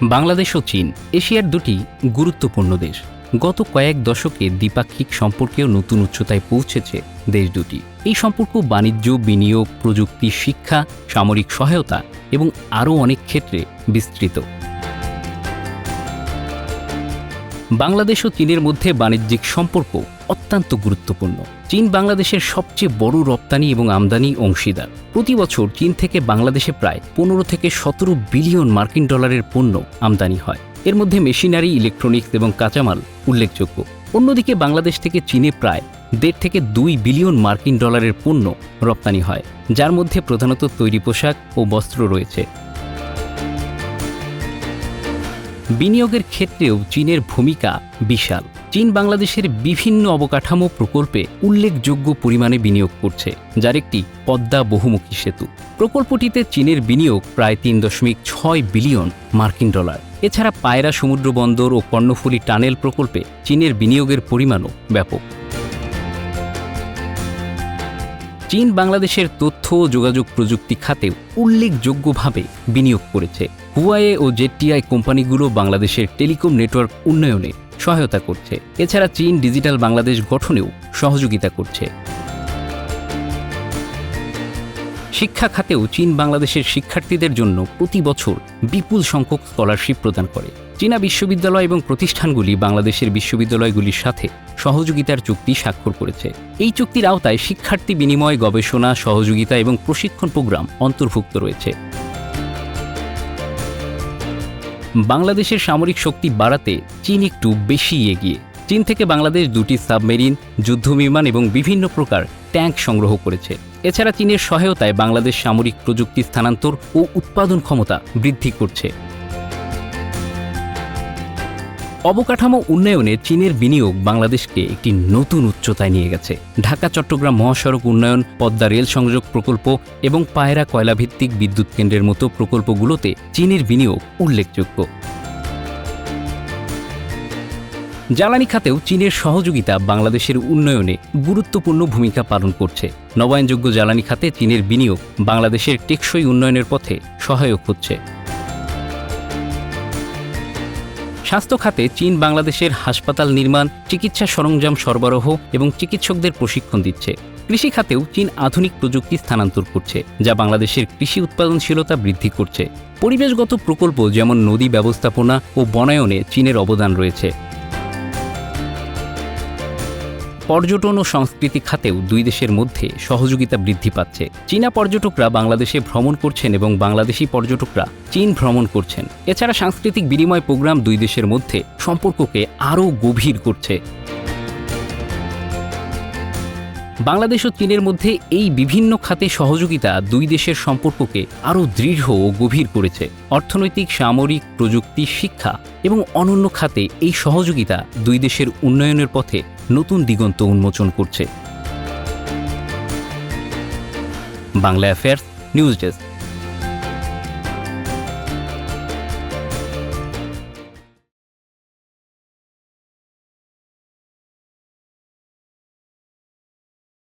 বাংলাদেশ ও চীন এশিয়ার দুটি গুরুত্বপূর্ণ দেশ। গত কয়েক দশকে দ্বিপাক্ষিক সম্পর্কেও নতুন উচ্চতায় পৌঁছেছে দেশ দুটি। এই সম্পর্ক বাণিজ্য, বিনিয়োগ, প্রযুক্তি, শিক্ষা, সামরিক সহায়তা এবং আরও অনেক ক্ষেত্রে বিস্তৃত। বাংলাদেশ ও চীনের মধ্যে বাণিজ্যিক সম্পর্ক অত্যন্ত গুরুত্বপূর্ণ। চীন বাংলাদেশের সবচেয়ে বড় রপ্তানি এবং আমদানি অংশীদার। প্রতি বছর চীন থেকে বাংলাদেশে প্রায় 15 থেকে 17 বিলিয়ন মার্কিন ডলারের পণ্য আমদানি হয়। এর মধ্যে মেশিনারি, ইলেকট্রনিক্স এবং কাঁচামাল উল্লেখযোগ্য। অন্যদিকে বাংলাদেশ থেকে চীনে প্রায় 1.5 থেকে 2 বিলিয়ন মার্কিন ডলারের পণ্য রপ্তানি হয়, যার মধ্যে প্রধানত তৈরি পোশাক ও বস্ত্র রয়েছে। বিনিয়োগের ক্ষেত্রেও চীনের ভূমিকা বিশাল। চীন বাংলাদেশের বিভিন্ন অবকাঠামো প্রকল্পে উল্লেখযোগ্য পরিমাণে বিনিয়োগ করছে, যার একটি পদ্মা বহুমুখী সেতু। প্রকল্পটিতে চীনের বিনিয়োগ প্রায় 3.6 বিলিয়ন মার্কিন ডলার। এছাড়া পায়রা সমুদ্র বন্দর ও কর্ণফুলী টানেল প্রকল্পে চীনের বিনিয়োগের পরিমাণও ব্যাপক। চীন বাংলাদেশের তথ্য ও যোগাযোগ প্রযুক্তি খাতেও উল্লেখযোগ্যভাবে বিনিয়োগ করেছে। হুয়াওয়ে ও জেডটিআই কোম্পানিগুলো বাংলাদেশের টেলিকম নেটওয়ার্ক উন্নয়নে সহায়তা করছে। এছাড়া চীন ডিজিটাল বাংলাদেশ গঠনেও সহযোগিতা করছে। শিক্ষা খাতেও চীন বাংলাদেশের শিক্ষার্থীদের জন্য প্রতি বছর বিপুল সংখ্যক স্কলারশিপ প্রদান করে। চীনা বিশ্ববিদ্যালয় এবং প্রতিষ্ঠানগুলি বাংলাদেশের বিশ্ববিদ্যালয়গুলির সাথে সহযোগিতার চুক্তি স্বাক্ষর করেছে। এই চুক্তির আওতায় শিক্ষার্থী বিনিময়, গবেষণা, সহযোগিতা এবং প্রশিক্ষণ প্রোগ্রাম অন্তর্ভুক্ত রয়েছে। বাংলাদেশের সামরিক শক্তি বাড়াতে চীন একটু বেশি এগিয়ে। চীন থেকে বাংলাদেশ 2টি সাবমেরিন, যুদ্ধবিমান এবং বিভিন্ন প্রকার ট্যাঙ্ক সংগ্রহ করেছে। এছাড়া চীনের সহায়তায় বাংলাদেশ সামরিক প্রযুক্তি স্থানান্তর ও উৎপাদন ক্ষমতা বৃদ্ধি করছে। অবকাঠামো উন্নয়নে চীনের বিনিয়োগ বাংলাদেশকে একটি নতুন উচ্চতায় নিয়ে গেছে। ঢাকা-চট্টগ্রাম মহাসড়ক উন্নয়ন, পদ্মা রেল সংযোগ প্রকল্প এবং পায়রা কয়লাভিত্তিক বিদ্যুৎ কেন্দ্রের মতো প্রকল্পগুলোতে চীনের বিনিয়োগ উল্লেখযোগ্য। জ্বালানি খাতেও চীনের সহযোগিতা বাংলাদেশের উন্নয়নে গুরুত্বপূর্ণ ভূমিকা পালন করছে। নবায়নযোগ্য জ্বালানি খাতে চীনের বিনিয়োগ বাংলাদেশের টেকসই উন্নয়নের পথে সহায়ক হচ্ছে। স্বাস্থ্য খাতে চীন বাংলাদেশের হাসপাতাল নির্মাণ, চিকিৎসা সরঞ্জাম সরবরাহ এবং চিকিৎসকদের প্রশিক্ষণ দিচ্ছে। কৃষি খাতেও চীন আধুনিক প্রযুক্তি স্থানান্তর করছে, যা বাংলাদেশের কৃষি উৎপাদনশীলতা বৃদ্ধি করছে। পরিবেশগত প্রকল্প যেমন নদী ব্যবস্থাপনা ও বনায়নে চীনের অবদান রয়েছে। পর্যটন ও সংস্কৃতি খাতেও দুই দেশের মধ্যে সহযোগিতা বৃদ্ধি পাচ্ছে। চীনা পর্যটকরা বাংলাদেশে ভ্রমণ করছেন এবং বাংলাদেশি পর্যটকরা চীন ভ্রমণ করছেন। এছাড়া সাংস্কৃতিক বিনিময় প্রোগ্রাম দুই দেশের মধ্যে সম্পর্ককে আরও গভীর করছে। বাংলাদেশ ও চীনের মধ্যে এই বিভিন্ন খাতে সহযোগিতা দুই দেশের সম্পর্ককে আরও দৃঢ় ও গভীর করেছে। অর্থনৈতিক, সামরিক, প্রযুক্তি, শিক্ষা এবং অন্যান্য খাতে এই সহযোগিতা দুই দেশের উন্নয়নের পথে নতুন দিগন্ত উন্মোচন করছে। Bangla affairs news desk.